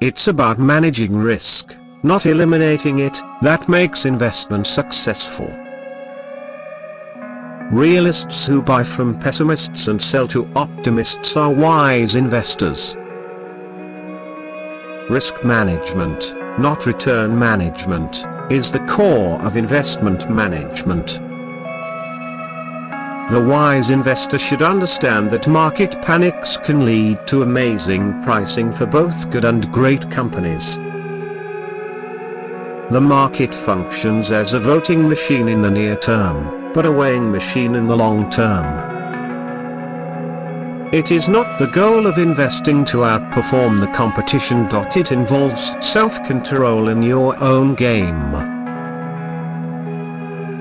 It's about managing risk, not eliminating it, that makes investment successful. Realists who buy from pessimists and sell to optimists are wise investors. Risk management, not return management, is the core of investment management. The wise investor should understand that market panics can lead to amazing pricing for both good and great companies. The market functions as a voting machine in the near term, but a weighing machine in the long term. It is not the goal of investing to outperform the competition. It involves self-control in your own game.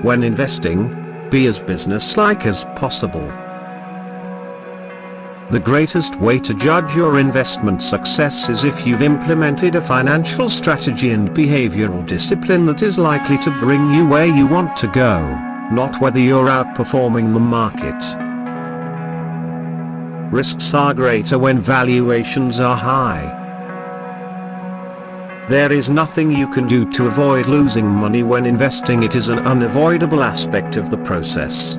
When investing, be as businesslike as possible. The greatest way to judge your investment success is if you've implemented a financial strategy and behavioral discipline that is likely to bring you where you want to go, not whether you're outperforming the market. Risks are greater when valuations are high. There is nothing you can do to avoid losing money when investing. It is an unavoidable aspect of the process.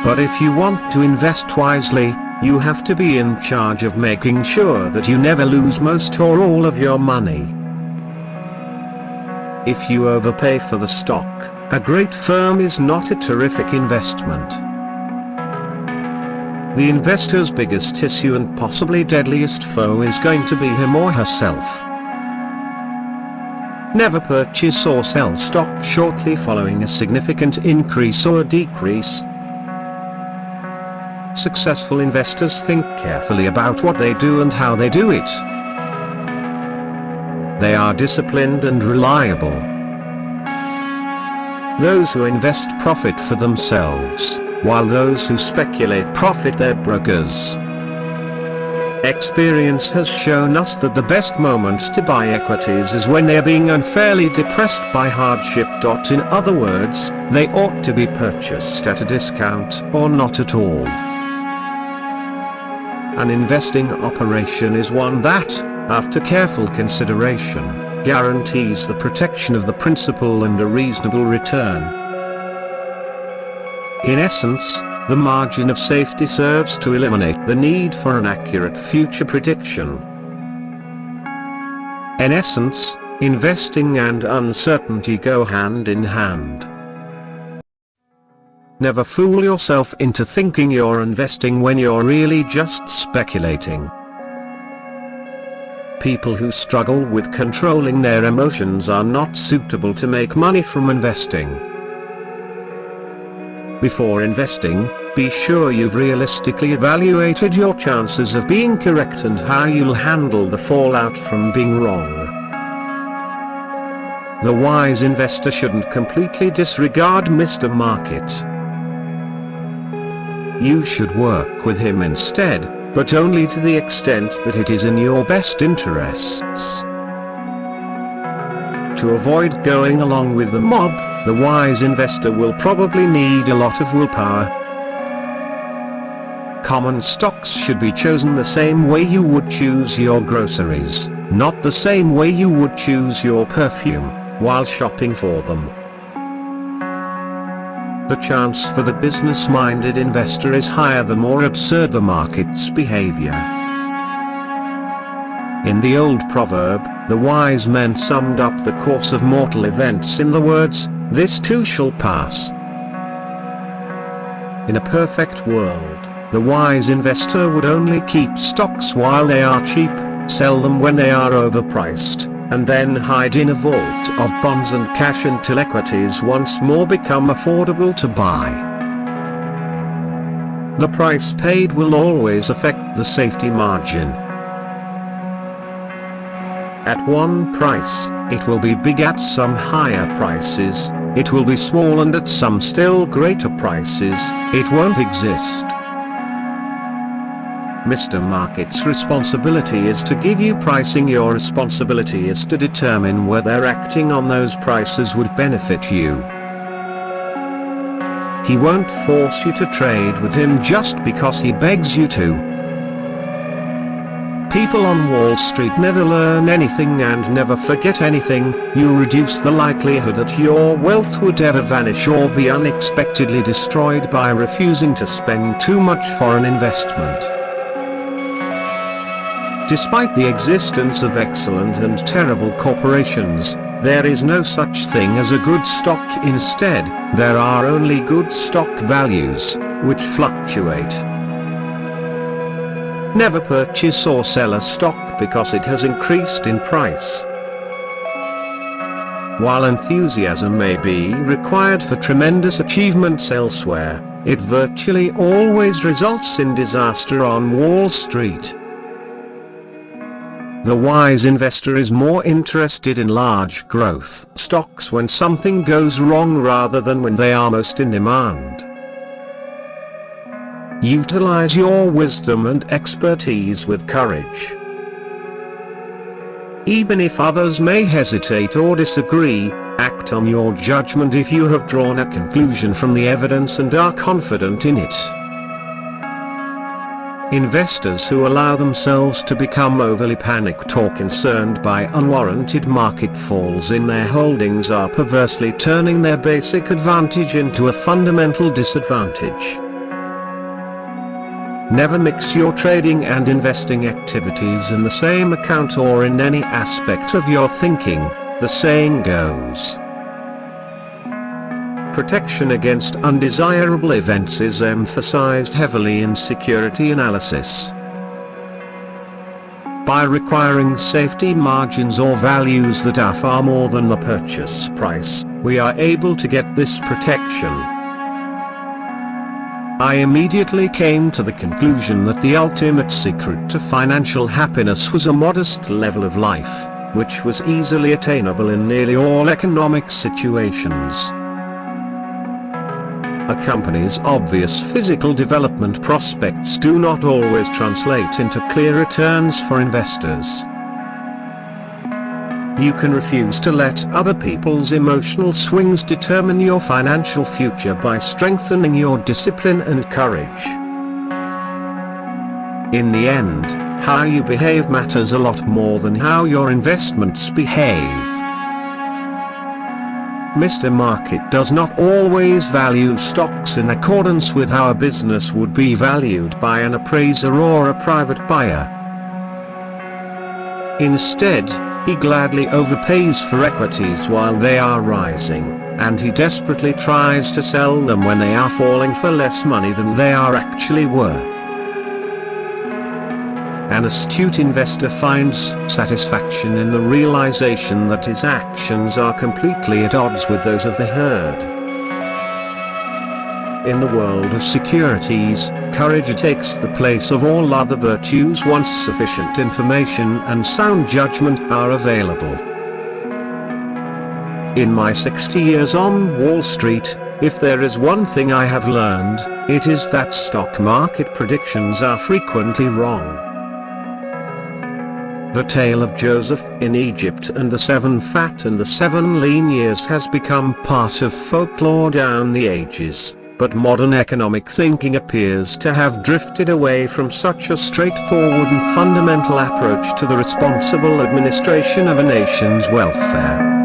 But if you want to invest wisely, you have to be in charge of making sure that you never lose most or all of your money. If you overpay for the stock, a great firm is not a terrific investment. The investor's biggest issue and possibly deadliest foe is going to be him or herself. Never purchase or sell stock shortly following a significant increase or decrease. Successful investors think carefully about what they do and how they do it. They are disciplined and reliable. Those who invest profit for themselves, while those who speculate profit their brokers. Experience has shown us that the best moment to buy equities is when they are being unfairly depressed by hardship. In other words, they ought to be purchased at a discount or not at all. An investing operation is one that, after careful consideration, guarantees the protection of the principal and a reasonable return. In essence, the margin of safety serves to eliminate the need for an accurate future prediction. In essence, investing and uncertainty go hand in hand. Never fool yourself into thinking you're investing when you're really just speculating. People who struggle with controlling their emotions are not suitable to make money from investing. Before investing, be sure you've realistically evaluated your chances of being correct and how you'll handle the fallout from being wrong. The wise investor shouldn't completely disregard Mr. Market. You should work with him instead, but only to the extent that it is in your best interests. To avoid going along with the mob, the wise investor will probably need a lot of willpower. Common stocks should be chosen the same way you would choose your groceries, not the same way you would choose your perfume, while shopping for them. The chance for the business-minded investor is higher the more absurd the market's behavior. In the old proverb, the wise men summed up the course of mortal events in the words, "This too shall pass." In a perfect world, the wise investor would only keep stocks while they are cheap, sell them when they are overpriced, and then hide in a vault of bonds and cash until equities once more become affordable to buy. The price paid will always affect the safety margin. At one price, it will be big. At some higher prices, it will be small, and at some still greater prices, it won't exist. Mr. Market's responsibility is to give you pricing. Your responsibility is to determine whether acting on those prices would benefit you. He won't force you to trade with him just because he begs you to. people on Wall Street never learn anything and never forget anything, you reduce the likelihood that your wealth would ever vanish or be unexpectedly destroyed by refusing to spend too much for an investment. Despite the existence of excellent and terrible corporations, there is no such thing as a good stock. Instead, there are only good stock values, which fluctuate. Never purchase or sell a stock because it has increased in price. While enthusiasm may be required for tremendous achievements elsewhere, it virtually always results in disaster on Wall Street. The wise investor is more interested in large growth stocks when something goes wrong rather than when they are most in demand. Utilize your wisdom and expertise with courage. Even if others may hesitate or disagree, act on your judgment if you have drawn a conclusion from the evidence and are confident in it. Investors who allow themselves to become overly panicked or concerned by unwarranted market falls in their holdings are perversely turning their basic advantage into a fundamental disadvantage. Never mix your trading and investing activities in the same account or in any aspect of your thinking, the saying goes. Protection against undesirable events is emphasized heavily in security analysis. By requiring safety margins or values that are far more than the purchase price, we are able to get this protection. I immediately came to the conclusion that the ultimate secret to financial happiness was a modest level of life, which was easily attainable in nearly all economic situations. A company's obvious physical development prospects do not always translate into clear returns for investors. You can refuse to let other people's emotional swings determine your financial future by strengthening your discipline and courage. In the end, how you behave matters a lot more than how your investments behave. Mr. Market does not always value stocks in accordance with how a business would be valued by an appraiser or a private buyer. Instead, he gladly overpays for equities while they are rising, and he desperately tries to sell them when they are falling for less money than they are actually worth. An astute investor finds satisfaction in the realization that his actions are completely at odds with those of the herd. In the world of securities, courage takes the place of all other virtues once sufficient information and sound judgment are available. In my 60 years on Wall Street, if there is one thing I have learned, it is that stock market predictions are frequently wrong. The tale of Joseph in Egypt and the 7 fat and the 7 lean years has become part of folklore down the ages, but modern economic thinking appears to have drifted away from such a straightforward and fundamental approach to the responsible administration of a nation's welfare.